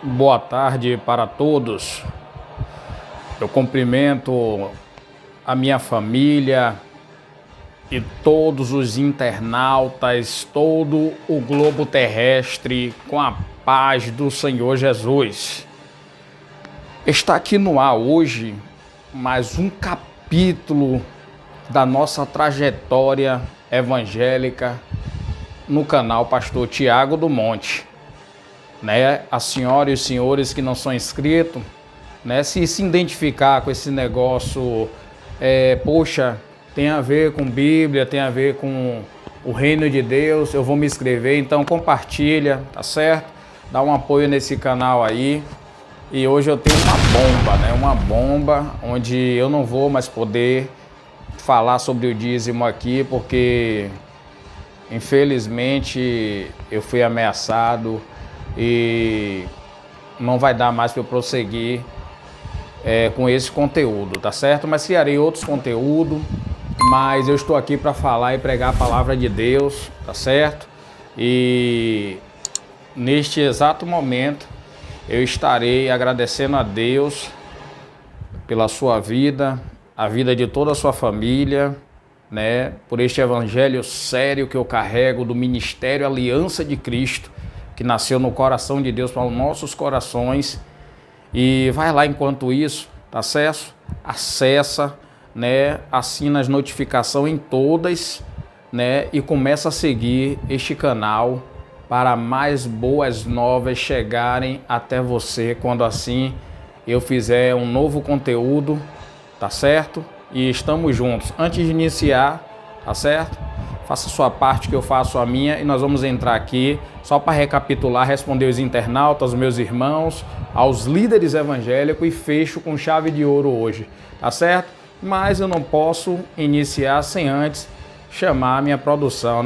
Boa tarde para todos. Eu cumprimento a minha família e todos os internautas, todo o globo terrestre com a paz do Senhor Jesus. Está aqui no ar hoje mais um capítulo da nossa trajetória evangélica no canal Pastor Tiago do Monte. A senhora e os senhores que não são inscritos, se identificar com esse negócio, poxa, tem a ver com Bíblia, tem a ver com o reino de Deus, eu vou me inscrever, então compartilha, tá certo? Dá um apoio nesse canal aí. E hoje eu tenho uma bomba onde eu não vou mais poder falar sobre o dízimo aqui, porque infelizmente eu fui ameaçado e não vai dar mais para eu prosseguir com esse conteúdo, tá certo? Mas criarei outros conteúdos, mas eu estou aqui para falar e pregar a palavra de Deus, tá certo? E neste exato momento eu estarei agradecendo a Deus pela sua vida, a vida de toda a sua família, por este evangelho sério que eu carrego do Ministério Aliança de Cristo, que nasceu no coração de Deus para os nossos corações. E vai lá enquanto isso, tá certo? Acessa, assina as notificações em todas, e começa a seguir este canal para mais boas novas chegarem até você quando assim eu fizer um novo conteúdo, tá certo? E estamos juntos. Antes de iniciar, tá certo? Faça a sua parte que eu faço a minha e nós vamos entrar aqui só para recapitular, responder os internautas, os meus irmãos, aos líderes evangélicos e fecho com chave de ouro hoje, tá certo? Mas eu não posso iniciar sem antes chamar a minha produção,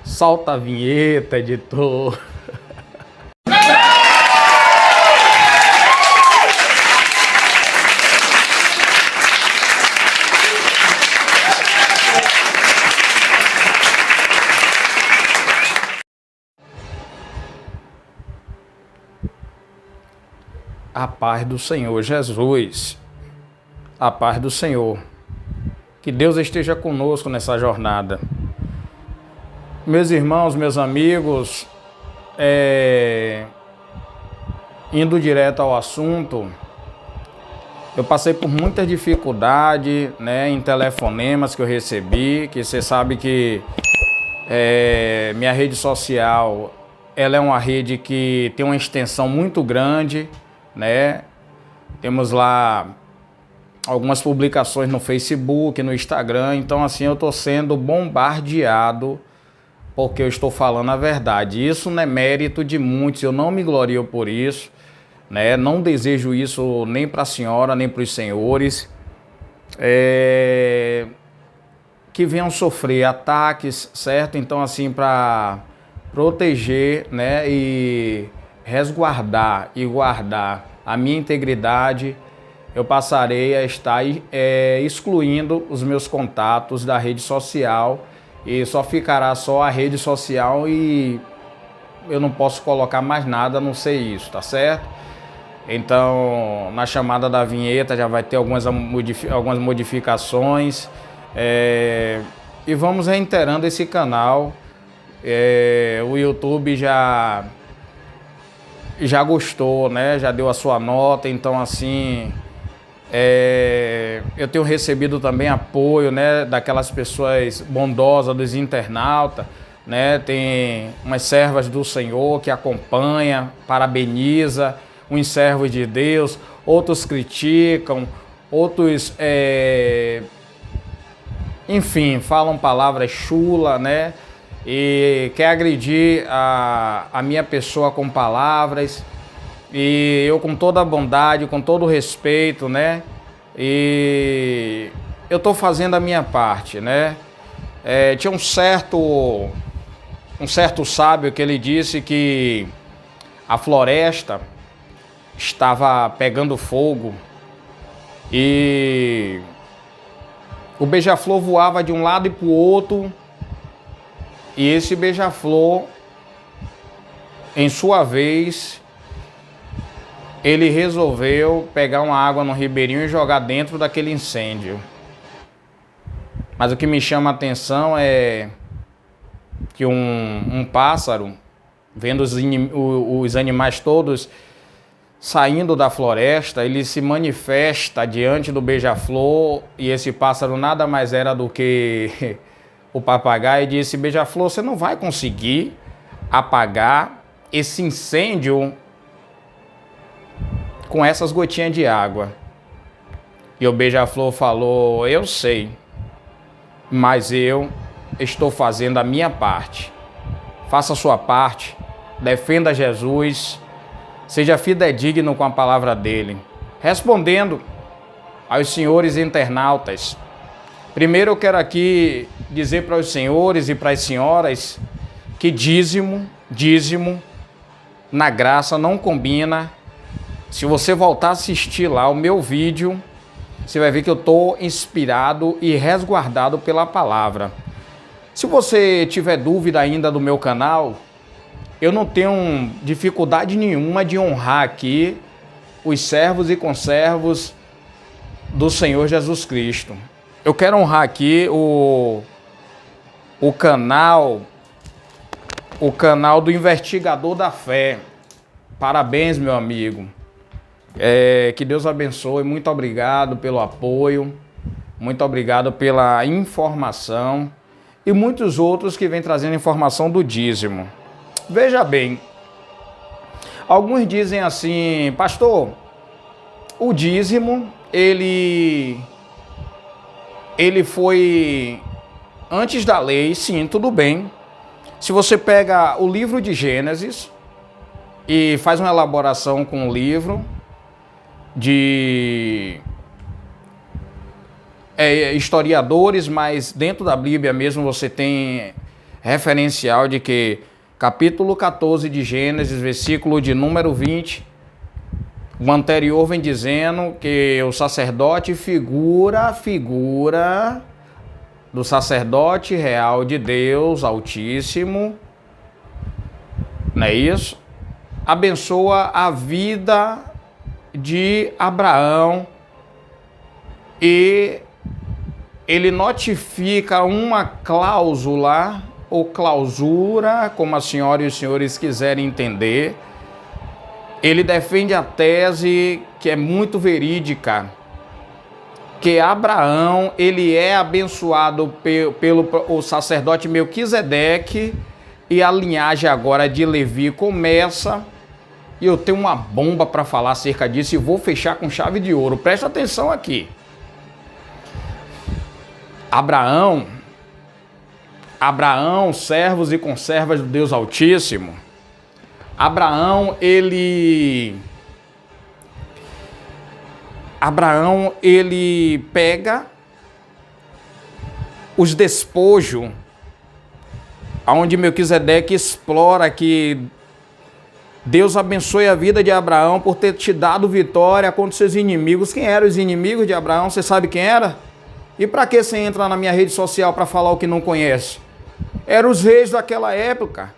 Solta a vinheta, editor. A paz do Senhor Jesus, a paz do Senhor, que Deus esteja conosco nessa jornada. Meus irmãos, meus amigos, indo direto ao assunto, eu passei por muita dificuldade, em telefonemas que eu recebi, que você sabe que minha rede social, ela é uma rede que tem uma extensão muito grande, Temos lá algumas publicações no Facebook, no Instagram, então assim eu estou sendo bombardeado porque eu estou falando a verdade. Isso não é mérito de muitos, eu não me glorio por isso, Não desejo isso nem para a senhora, nem para os senhores, que venham sofrer ataques, certo? Então assim, para proteger, e resguardar e guardar a minha integridade, eu passarei a estar excluindo os meus contatos da rede social e só ficará só a rede social e eu não posso colocar mais nada a não ser isso, tá certo? Então, na chamada da vinheta já vai ter algumas modificações e vamos reiterando esse canal. O YouTube já gostou, já deu a sua nota, então assim, eu tenho recebido também apoio, daquelas pessoas bondosas, dos internautas, tem umas servas do Senhor que acompanha, parabeniza, uns servos de Deus, outros criticam, outros, enfim, falam palavras chulas, e quer agredir a minha pessoa com palavras, e eu com toda a bondade, com todo o respeito, e eu estou fazendo a minha parte, Tinha um certo sábio que ele disse que a floresta estava pegando fogo e o beija-flor voava de um lado e para o outro. E esse beija-flor, em sua vez, ele resolveu pegar uma água no ribeirinho e jogar dentro daquele incêndio. Mas o que me chama a atenção é que um pássaro, vendo os animais todos saindo da floresta, ele se manifesta diante do beija-flor, e esse pássaro nada mais era do que o papagaio, e disse: beija-flor, você não vai conseguir apagar esse incêndio com essas gotinhas de água. E o beija-flor falou: eu sei, mas eu estou fazendo a minha parte. Faça a sua parte, defenda Jesus, seja fidedigno com a palavra dele. Respondendo aos senhores internautas, primeiro eu quero aqui dizer para os senhores e para as senhoras que dízimo na graça não combina. Se você voltar a assistir lá o meu vídeo, você vai ver que eu estou inspirado e resguardado pela palavra. Se você tiver dúvida ainda do meu canal, eu não tenho dificuldade nenhuma de honrar aqui os servos e conservos do Senhor Jesus Cristo. Eu quero honrar aqui o canal do Investigador da Fé. Parabéns, meu amigo. Que Deus abençoe. Muito obrigado pelo apoio. Muito obrigado pela informação. E muitos outros que vêm trazendo informação do dízimo. Veja bem, alguns dizem assim: pastor, o dízimo, ele foi antes da lei. Sim, tudo bem. Se você pega o livro de Gênesis e faz uma elaboração com o livro de historiadores, mas dentro da Bíblia mesmo você tem referencial de que capítulo 14 de Gênesis, versículo de número 20, o anterior vem dizendo que o sacerdote figura do sacerdote real de Deus Altíssimo, não é isso? Abençoa a vida de Abraão e ele notifica uma cláusula ou clausura, como a senhora e os senhores quiserem entender. Ele defende a tese que é muito verídica, que Abraão ele é abençoado pelo o sacerdote Melquisedeque, e a linhagem agora de Levi começa. E eu tenho uma bomba para falar acerca disso e vou fechar com chave de ouro. Presta atenção aqui. Abraão, servos e conservas do Deus Altíssimo. Abraão, ele pega os despojos, onde Melquisedeque explora que Deus abençoe a vida de Abraão por ter te dado vitória contra os seus inimigos. Quem eram os inimigos de Abraão? Você sabe quem era? E para que você entra na minha rede social para falar o que não conhece? Eram os reis daquela época.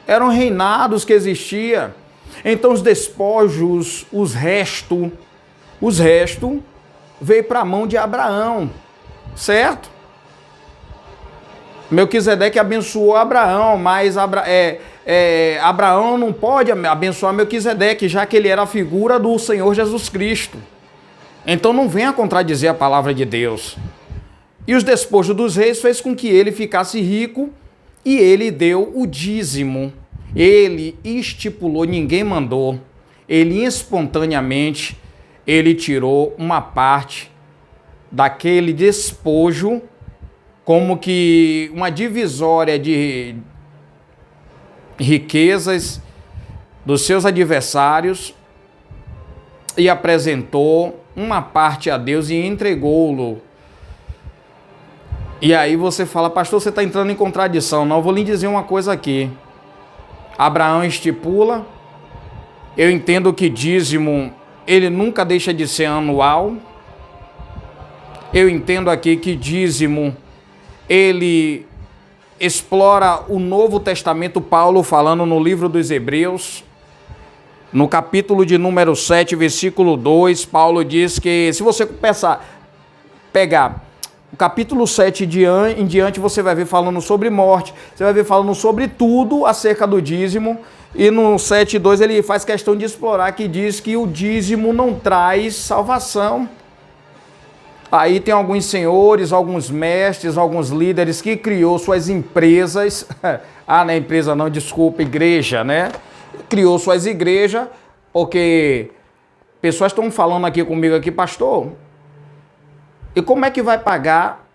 Eram reinados que existiam. Então os despojos, os restos, veio para a mão de Abraão. Certo? Melquisedeque abençoou Abraão, mas Abraão não pode abençoar Melquisedeque, já que ele era a figura do Senhor Jesus Cristo. Então não venha contradizer a palavra de Deus. E os despojos dos reis fez com que ele ficasse rico, e ele deu o dízimo. Ele estipulou, ninguém mandou. Ele espontaneamente, ele tirou uma parte daquele despojo, como que uma divisória de riquezas dos seus adversários, e apresentou uma parte a Deus e entregou-lo. E aí você fala: pastor, você está entrando em contradição. Não, eu vou lhe dizer uma coisa aqui. Abraão estipula, eu entendo que dízimo, ele nunca deixa de ser anual. Eu entendo aqui que dízimo, ele explora o Novo Testamento, Paulo falando no livro dos Hebreus, No capítulo de número 7, versículo 2, Paulo diz que se você pegar o capítulo 7 em diante, você vai ver falando sobre morte, você vai ver falando sobre tudo acerca do dízimo, e no 7:2 ele faz questão de explorar, que diz que o dízimo não traz salvação. Aí tem alguns senhores, alguns mestres, alguns líderes que criou suas empresas, não é empresa não, desculpa, igreja, né? Criou suas igrejas, porque pessoas estão falando aqui comigo aqui, pastor, e como é que vai pagar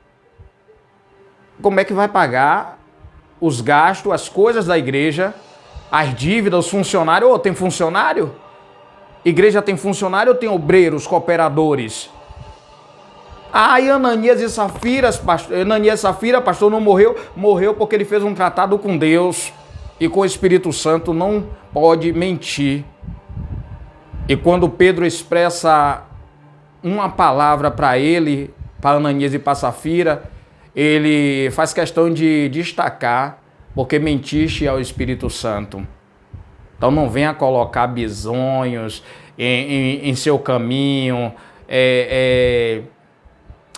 os gastos, as coisas da igreja, as dívidas, os funcionários? Tem funcionário? Igreja tem funcionário ou tem obreiros, cooperadores? E Ananias e Safira, pastor, não morreu? Morreu porque ele fez um tratado com Deus e com o Espírito Santo, não pode mentir. E quando Pedro expressa uma palavra para ele, para Ananias e para Safira, ele faz questão de destacar, porque mentiste ao Espírito Santo. Então não venha colocar bisonhos em seu caminho,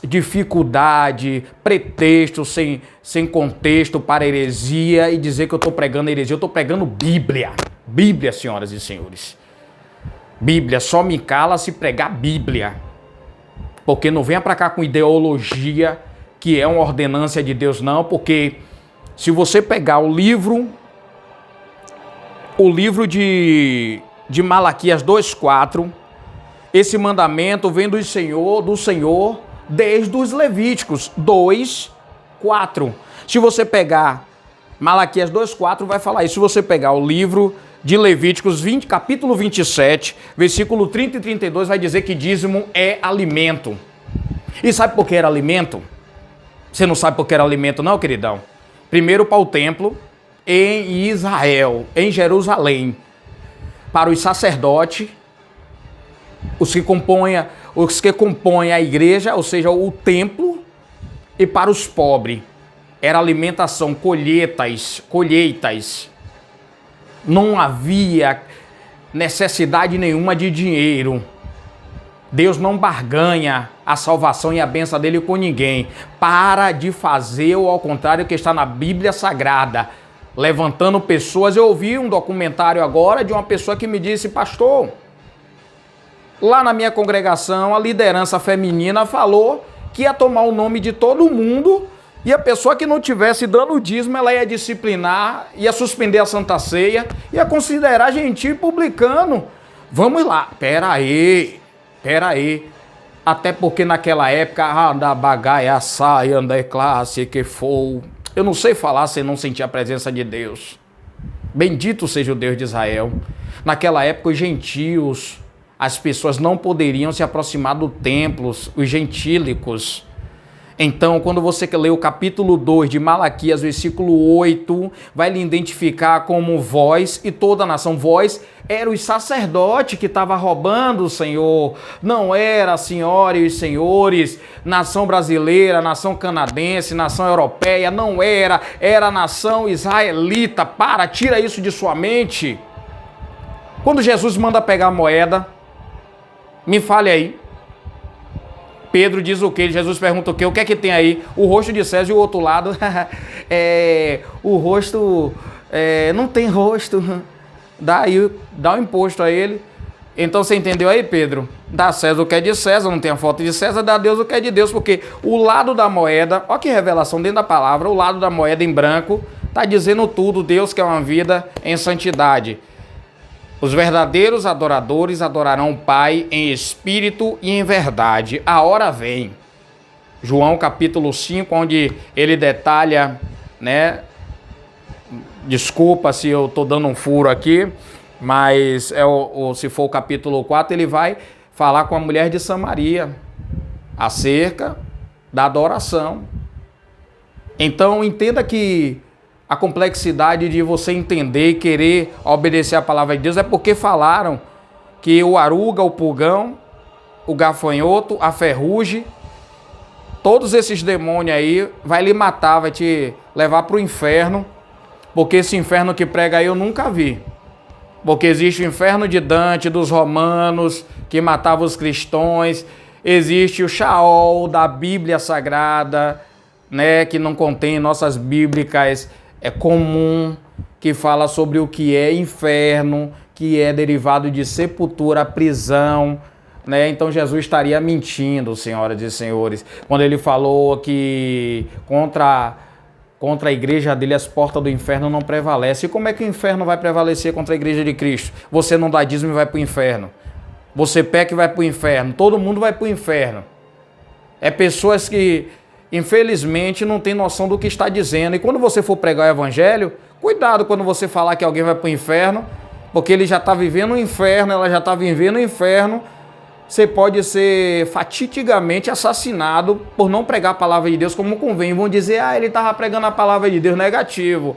dificuldade, pretexto sem contexto para heresia e dizer que eu estou pregando heresia. Eu estou pregando Bíblia. Bíblia, senhoras e senhores. Bíblia, só me cala se pregar Bíblia. Porque não venha para cá com ideologia que é uma ordenância de Deus, não. Porque se você pegar o livro de Malaquias 2:4, esse mandamento vem do Senhor, desde os Levíticos 2:4. Se você pegar Malaquias 2:4, vai falar isso. Se você pegar o livro de Levíticos, capítulo 27, versículo 30 e 32, vai dizer que dízimo é alimento. E sabe por que era alimento? Você não sabe por que era alimento não, queridão? Primeiro para o templo em Israel, em Jerusalém, para os sacerdotes, os que compõem a igreja, ou seja, o templo, e para os pobres. Era alimentação, colheitas. Não havia necessidade nenhuma de dinheiro. Deus não barganha a salvação e a bênção dele com ninguém. Para de fazer o ao contrário que está na Bíblia Sagrada, levantando pessoas. Eu ouvi um documentário agora de uma pessoa que me disse: pastor, lá na minha congregação, a liderança feminina falou que ia tomar o nome de todo mundo e a pessoa que não tivesse dando o dízimo, ela ia disciplinar, ia suspender a Santa Ceia, ia considerar gentil e publicano. Vamos lá, pera aí. Até porque naquela época, anda bagaia, saia, anda classe, que for. Eu não sei falar sem não sentir a presença de Deus. Bendito seja o Deus de Israel. Naquela época, os gentios, as pessoas não poderiam se aproximar do templo, os gentílicos. Então, quando você lê o capítulo 2 de Malaquias, versículo 8, vai lhe identificar como vós e toda a nação. Vós era os sacerdotes que estavam roubando o Senhor. Não era a senhora e os senhores, nação brasileira, nação canadense, nação europeia. Não era. Era a nação israelita. Tira isso de sua mente. Quando Jesus manda pegar a moeda, me fale aí. Pedro diz o quê? Jesus pergunta o quê? O que é que tem aí? O rosto de César e o outro lado. O rosto... não tem rosto. Dá um imposto a ele. Então você entendeu aí, Pedro? Dá a César o que é de César, não tem a foto de César, dá a Deus o que é de Deus. Porque o lado da moeda, olha que revelação dentro da palavra, o lado da moeda em branco está dizendo tudo. Deus quer uma vida em santidade. Os verdadeiros adoradores adorarão o Pai em espírito e em verdade. A hora vem. João capítulo 5, onde ele detalha, né? Desculpa se eu estou dando um furo aqui, mas se for o capítulo 4, ele vai falar com a mulher de Samaria acerca da adoração. Então entenda que a complexidade de você entender e querer obedecer a palavra de Deus é porque falaram que o aruga, o pulgão, o gafanhoto, a ferrugem, todos esses demônios aí vai lhe matar, vai te levar para o inferno, porque esse inferno que prega aí eu nunca vi. Porque existe o inferno de Dante, dos romanos, que matava os cristãos. Existe o Sheol da Bíblia Sagrada, né, que não contém nossas bíblicas, é comum, que fala sobre o que é inferno, que é derivado de sepultura, prisão, né? Então Jesus estaria mentindo, senhoras e senhores, quando ele falou que contra a igreja dele as portas do inferno não prevalecem. E como é que o inferno vai prevalecer contra a igreja de Cristo? Você não dá dízimo e vai para o inferno. Você peca e vai para o inferno. Todo mundo vai para o inferno. É pessoas que, infelizmente, não têm noção do que está dizendo. E quando você for pregar o evangelho, cuidado quando você falar que alguém vai para o inferno, porque ele já está vivendo o inferno, ela já está vivendo o inferno. Você pode ser fatidicamente assassinado por não pregar a palavra de Deus como convém. Vão dizer, ele estava pregando a palavra de Deus. Negativo.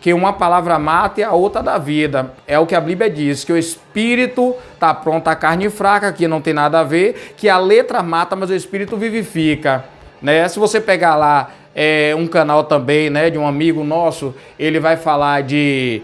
Que uma palavra mata e a outra dá vida. É o que a Bíblia diz, que o espírito está pronto, a carne fraca, que não tem nada a ver, que a letra mata, mas o espírito vivifica. Né? Se você pegar lá um canal também, né, de um amigo nosso, ele vai falar de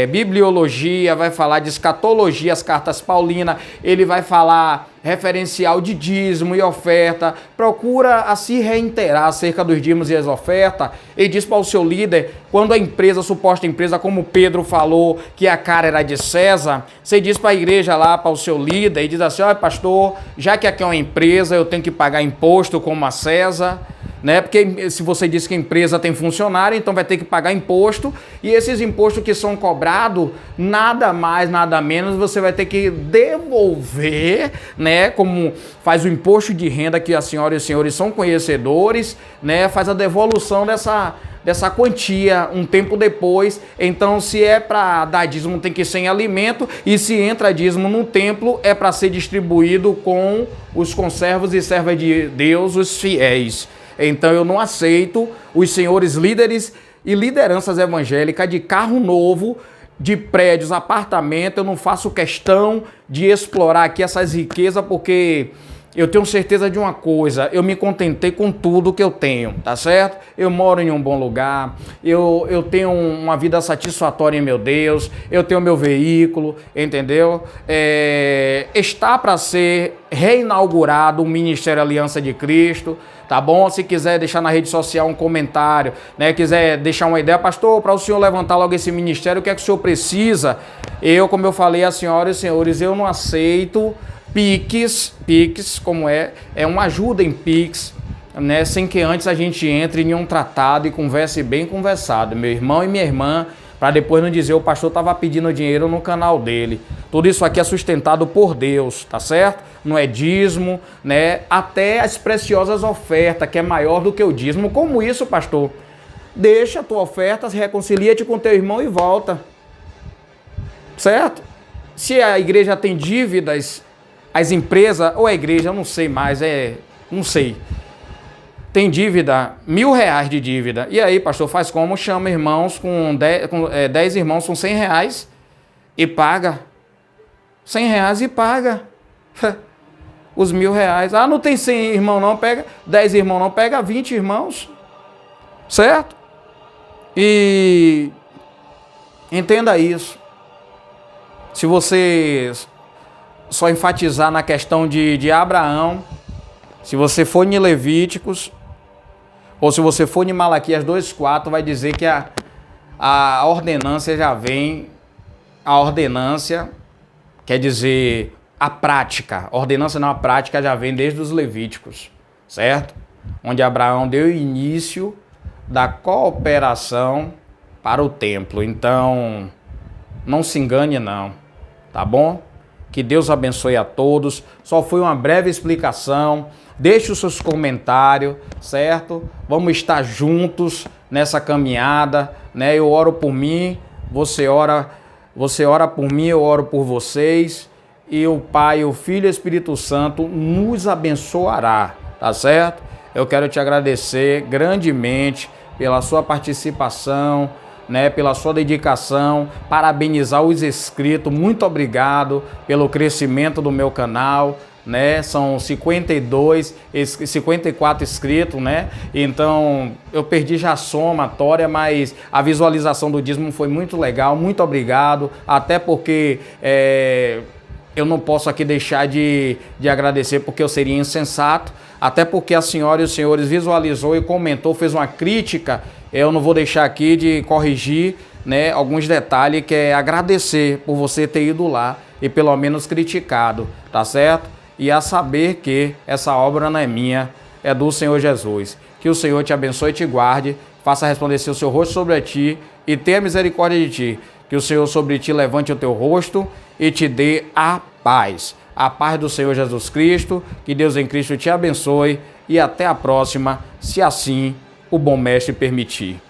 bibliologia, vai falar de escatologia, as cartas paulinas, ele vai falar referencial de dízimo e oferta, procura a se reiterar acerca dos dízimos e as ofertas, e diz para o seu líder, quando a empresa, a suposta empresa, como Pedro falou, que a cara era de César, você diz para a igreja lá, para o seu líder, e diz assim, olha pastor, já que aqui é uma empresa, eu tenho que pagar imposto como a César, né? Porque se você diz que a empresa tem funcionário, então vai ter que pagar imposto, e esses impostos que são cobrados, nada mais, nada menos, você vai ter que devolver, né? Como faz o imposto de renda, que as senhoras e os senhores são conhecedores, né? Faz a devolução dessa quantia um tempo depois. Então, se é para dar dízimo, tem que ser em alimento, e se entra dízimo no templo, é para ser distribuído com os conservos e servas de Deus, os fiéis. Então eu não aceito os senhores líderes e lideranças evangélicas de carro novo, de prédios, apartamento. Eu não faço questão de explorar aqui essas riquezas, porque eu tenho certeza de uma coisa, eu me contentei com tudo que eu tenho, tá certo? Eu moro em um bom lugar, eu tenho uma vida satisfatória em meu Deus, eu tenho meu veículo, entendeu? Está para ser reinaugurado o Ministério Aliança de Cristo, tá bom? Se quiser deixar na rede social um comentário, né? Quiser deixar uma ideia, pastor, para o senhor levantar logo esse ministério, o que é que o senhor precisa? Como eu falei às senhoras e senhores, eu não aceito Pix, como é uma ajuda em Pix, né? Sem que antes a gente entre em um tratado e converse bem conversado, meu irmão e minha irmã, para depois não dizer o pastor estava pedindo dinheiro no canal dele. Tudo isso aqui é sustentado por Deus, tá certo? Não é dízimo, né? Até as preciosas ofertas, que é maior do que o dízimo. Como isso, pastor? Deixa a tua oferta, reconcilia-te com teu irmão e volta. Certo? Se a igreja tem dívidas, as empresas, ou a igreja, eu não sei mais, não sei. Tem dívida, R$1.000 de dívida. E aí, pastor, faz como? Chama irmãos com 10 irmãos com R$100 e paga. R$100 e paga. Os R$1.000. Ah, não tem 100 irmãos não, pega 10 irmãos não, pega 20 irmãos. Certo? E entenda isso. Se você só enfatizar na questão de Abraão, se você for em Levíticos, ou se você for em Malaquias 2,4, vai dizer que a ordenância já vem, a ordenância quer dizer a prática, a ordenância não, a prática já vem desde os Levíticos, certo? Onde Abraão deu início da cooperação para o templo. Então, não se engane não, tá bom? Que Deus abençoe a todos. Só foi uma breve explicação. Deixe os seus comentários, certo? Vamos estar juntos nessa caminhada, né? Eu oro por mim, você ora por mim, eu oro por vocês. E o Pai, o Filho e o Espírito Santo nos abençoará, tá certo? Eu quero te agradecer grandemente pela sua participação, né, pela sua dedicação, parabenizar os inscritos, muito obrigado pelo crescimento do meu canal, né? São 54 inscritos, né? Então, eu perdi já a somatória, mas a visualização do dízimo foi muito legal. Muito obrigado, até porque eu não posso aqui deixar de agradecer, porque eu seria insensato, até porque a senhora e os senhores visualizou e comentou, fez uma crítica. Eu não vou deixar aqui de corrigir, né, alguns detalhes, que é agradecer por você ter ido lá e pelo menos criticado, tá certo? E a saber que essa obra não é minha, é do Senhor Jesus. Que o Senhor te abençoe e te guarde, faça resplandecer o seu rosto sobre ti e tenha misericórdia de ti. Que o Senhor sobre ti levante o teu rosto e te dê a paz. A paz do Senhor Jesus Cristo, que Deus em Cristo te abençoe e até a próxima, se assim o bom mestre permitir.